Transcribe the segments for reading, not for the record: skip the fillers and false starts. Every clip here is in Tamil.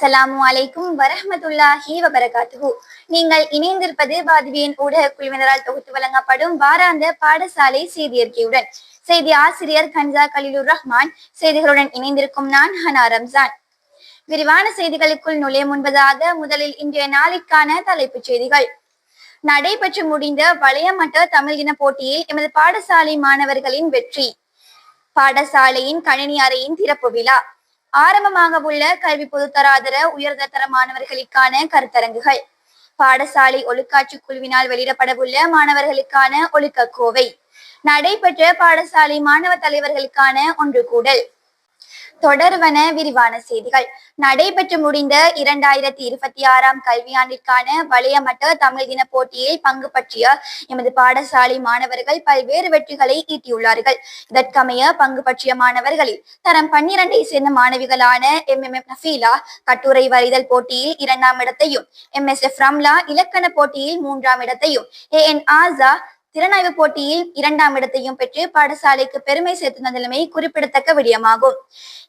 அஸ்ஸலாமு அலைக்கும் வரஹ்மத்துல்லாஹி வபரகாத்துஹு. நீங்கள் இணைந்திருப்பது பாதிவியின் ஊடக குழுவினரால் தொகுத்து வழங்கப்படும் வாராந்த பாடசாலை செய்தியறிக்கையுடன். செய்தி ஆசிரியர் கன்சா கலீலுர் ரஹ்மான். செய்திகளுடன் இணைந்திருக்கும் நான் ஹனா ரம்ஜான். விரிவான செய்திகளுக்குள் நுழைய முன்பதாக முதலில் இன்றைய நாளிற்கான தலைப்புச் செய்திகள். நடைபெற்று முடிந்த வளையமட்ட தமிழ் தின போட்டியில் எமது பாடசாலை மாணவர்களின் வெற்றி. பாடசாலையின் கணினி அறையின் திறப்பு விழா. ஆரம்பமாக உள்ள கல்வி பொதுத்தராதர உயர்தர மாணவர்களுக்கான கருத்தரங்குகள். பாடசாலை ஒழுக்காற்று குழுவினால் வெளியிடப்படவுள்ள மாணவர்களுக்கான ஒழுக்க கோவை. நடைபெற்ற பாடசாலை மாணவ தலைவர்களுக்கான ஒன்று கூடல். தொடர்வன விரிவான செய்திகள். நடைபெற்று முடிந்த 2026 கல்வியாண்டிற்கான வளையமட்ட தமிழ் தின போட்டியில் பங்கு பற்றிய எமது பாடசாலை மாணவர்கள் பல்வேறு வெற்றிகளை ஈட்டியுள்ளார்கள். இதற்கமைய பங்கு பற்றிய மாணவர்களில் தரம் 12ஐ சேர்ந்த மாணவிகளான MM நஃபீலா கட்டுரை வரைதல் போட்டியில் 2ஆம் இடத்தையும், MSF ரம்லா இலக்கண போட்டியில் 3ஆம் இடத்தையும், AN ஆசா திறனாய்வு போட்டியில் 2ஆம் இடத்தையும் பெற்று பாடசாலைக்கு பெருமை சேர்த்து தந்தமை குறிப்பிடத்தக்க விடயமாகும்.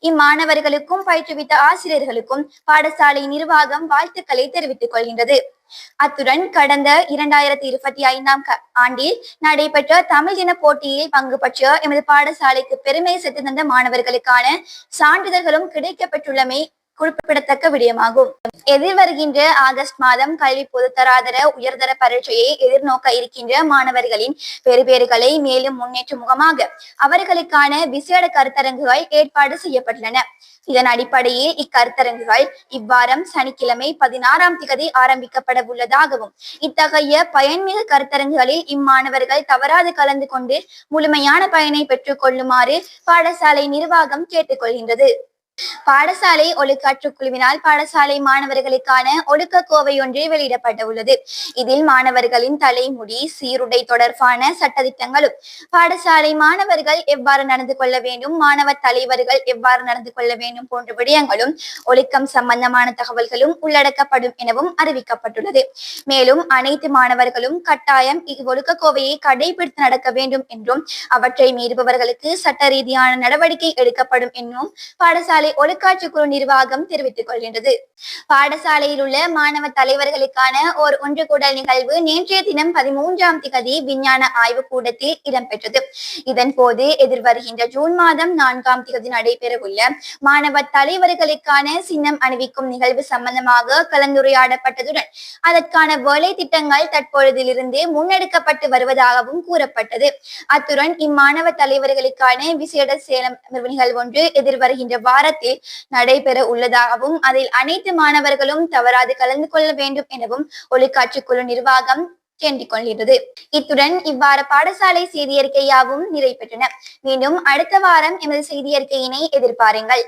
இம்மாணவர்களுக்கும் பயிற்றுவித்த ஆசிரியர்களுக்கும் பாடசாலை நிர்வாகம் வாழ்த்துக்களை தெரிவித்துக் கொள்கின்றது. அத்துடன் கடந்த 2025 ஆண்டில் நடைபெற்ற தமிழ் தின போட்டியில் பங்கு பற்றிய எமது பாடசாலைக்கு பெருமை சேர்த்து தந்த மாணவர்களுக்கான சான்றிதழ்களும் கிடைக்கப்பெற்றுள்ளமை குறிப்பிடத்தக்க விடயமாகும். எதிர்வருகின்ற ஆகஸ்ட் மாதம் கல்வி பொதுத்தராதர உயர்தர பரீட்சையை எதிர்நோக்க இருக்கின்ற மாணவர்களின் பெறுபேறுகளை மேலும் முன்னேற்றும் முகமாக அவர்களுக்கான விசேட கருத்தரங்குகள் ஏற்பாடு செய்யப்பட்டுள்ளன. இதன் அடிப்படையில் இக்கருத்தரங்குகள் இவ்வாரம் சனிக்கிழமை 16ஆம் தேதி ஆரம்பிக்கப்பட உள்ளதாகவும், இத்தகைய பயன்மிகு கருத்தரங்குகளில் இம்மாணவர்கள் தவறாது கலந்து கொண்டு முழுமையான பயனை பெற்றுக் கொள்ளுமாறு பாடசாலை நிர்வாகம் கேட்டுக்கொள்கின்றது. பாடசாலை ஒழுக்காற்று குழுவினால் பாடசாலை மாணவர்களுக்கான ஒழுக்க கோவை ஒன்று வெளியிடப்பட உள்ளது. இதில் மாணவர்களின் தலைமுடி சீருடை தொடர்பான சட்டதிட்டங்களும், பாடசாலை மாணவர்கள் எவ்வாறு நடந்து கொள்ள வேண்டும், மாணவ தலைவர்கள் எவ்வாறு நடந்து கொள்ள வேண்டும் போன்ற விடயங்களும் ஒழுக்கம் சம்பந்தமான தகவல்களும் உள்ளடக்கப்படும் எனவும் அறிவிக்கப்பட்டுள்ளது. மேலும் அனைத்து மாணவர்களும் கட்டாயம் இவ்வொழுக்க கோவையை கடைபிடித்து நடக்க வேண்டும் என்றும், அவற்றை மீறுபவர்களுக்கு சட்ட ரீதியான நடவடிக்கை எடுக்கப்படும் என்றும் பாடசாலை ஒழுக்காற்று குழு நிர்வாகம் தெரிவித்துக் கொள்கின்றது. பாடசாலையில் உள்ள மாணவ தலைவர்களுக்கான ஓர் ஒன்று கூடல் நிகழ்வு நேற்றைய தினம் 13ஆம் தேதி விஞ்ஞான ஆய்வு கூடத்தில் இடம்பெற்றது. இதன் போது எதிர்வருகின்ற ஜூன் மாதம் 4ஆம் தேதி நடைபெறவுள்ள மாணவ தலைவர்களுக்கான சின்னம் அணிவிக்கும் நிகழ்வு சம்பந்தமாக கலந்துரையாடப்பட்டதுடன் அதற்கான வேலை திட்டங்கள் தற்பொழுதிலிருந்து முன்னெடுக்கப்பட்டு வருவதாகவும் கூறப்பட்டது. அத்துடன் இம்மாணவ தலைவர்களுக்கான விசேட சேலம் நிகழ்வு ஒன்று எதிர்வருகின்ற வாரத்தில் நடைபெற உள்ளதாகவும், அதில் அனைத்து மாணவர்களும் தவறாது கலந்து கொள்ள வேண்டும் எனவும் ஒழுக்காற்று குழு நிர்வாகம் கேட்டுக் கொள்கிறது. இத்துடன் இவ்வாறு பாடசாலை செய்தியறிக்கையாகவும் நிறைவு பெற்றன. மீண்டும் அடுத்த வாரம் எமது செய்தியறிக்கையினை எதிர்பாருங்கள்.